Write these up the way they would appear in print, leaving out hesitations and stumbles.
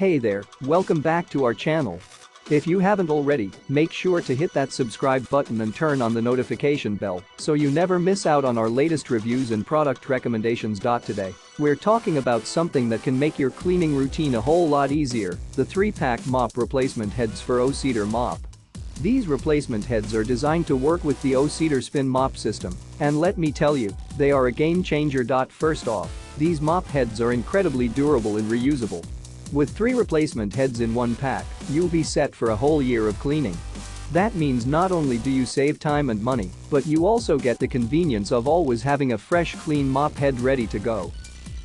Hey there, welcome back to our channel. If you haven't already, make sure to hit that subscribe button and turn on the notification bell so you never miss out on our latest reviews and product recommendations. Today, we're talking about something that can make your cleaning routine a whole lot easier, the 3-pack mop replacement heads for O-Cedar Mop. These replacement heads are designed to work with the O-Cedar Spin Mop system, and let me tell you, they are a game changer. First off, these mop heads are incredibly durable and reusable. With 3 replacement heads in one pack, you'll be set for a whole year of cleaning. That means not only do you save time and money, but you also get the convenience of always having a fresh, clean mop head ready to go.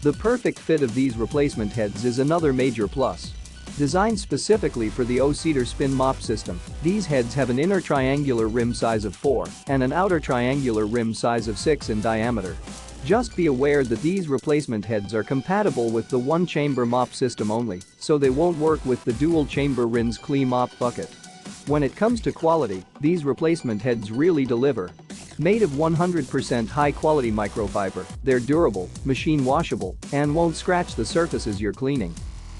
The perfect fit of these replacement heads is another major plus. Designed specifically for the O-Cedar Spin Mop system, these heads have an inner triangular rim size of 4 and an outer triangular rim size of 6 in diameter. Just be aware that these replacement heads are compatible with the one-chamber mop system only, so they won't work with the dual-chamber Rin's Clean Mop bucket. When it comes to quality, these replacement heads really deliver. Made of 100% high-quality microfiber, they're durable, machine washable, and won't scratch the surfaces you're cleaning.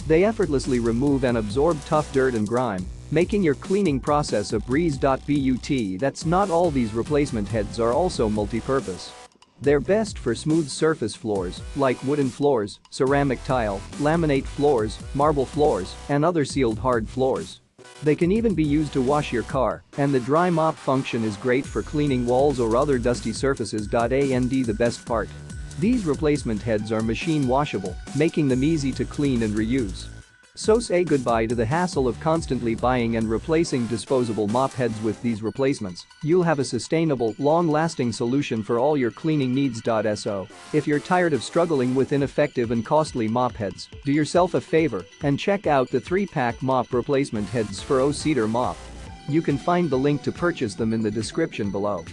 They effortlessly remove and absorb tough dirt and grime, making your cleaning process a breeze. But that's not all. These replacement heads are also multi-purpose. They're best for smooth surface floors, like wooden floors, ceramic tile, laminate floors, marble floors, and other sealed hard floors. They can even be used to wash your car, and the dry mop function is great for cleaning walls or other dusty surfaces. And the best part? These replacement heads are machine washable, making them easy to clean and reuse. So say goodbye to the hassle of constantly buying and replacing disposable mop heads. With these replacements, you'll have a sustainable, long-lasting solution for all your cleaning needs. So, if you're tired of struggling with ineffective and costly mop heads, do yourself a favor and check out the 3-pack mop replacement heads for O-Cedar Mop. You can find the link to purchase them in the description below.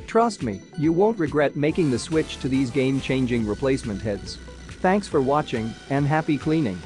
Trust me, you won't regret making the switch to these game-changing replacement heads. Thanks for watching and happy cleaning.